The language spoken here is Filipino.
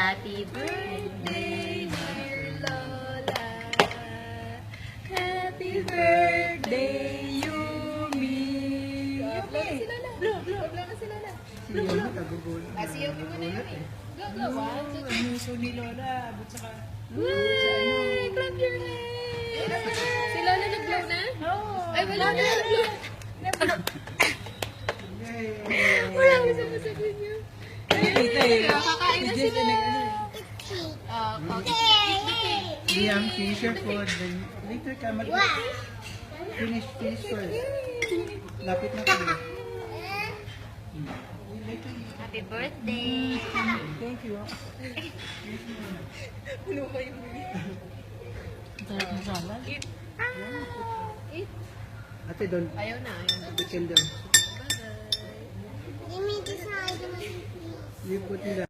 Happy birthday, dear Lola. Happy birthday, Yumi. Blow na si Lola. Si Yumi mo na Yumi. Blow. 1, 2, 3. Ang uso ni Lola. But saka... Yay! Clap your hands! Si Lola nag-blow na? Ay, wala na nag-blow. Wala ko sa masagot niyo. Kakain na sila. Liam, finish your food. Then later ka finish first. Lapit na kami. Happy birthday! Thank you. Puno ko yung Salad. Eat. Ate, don't. Ayaw na. Chicken down. Bye-bye. Give me this side of my You put it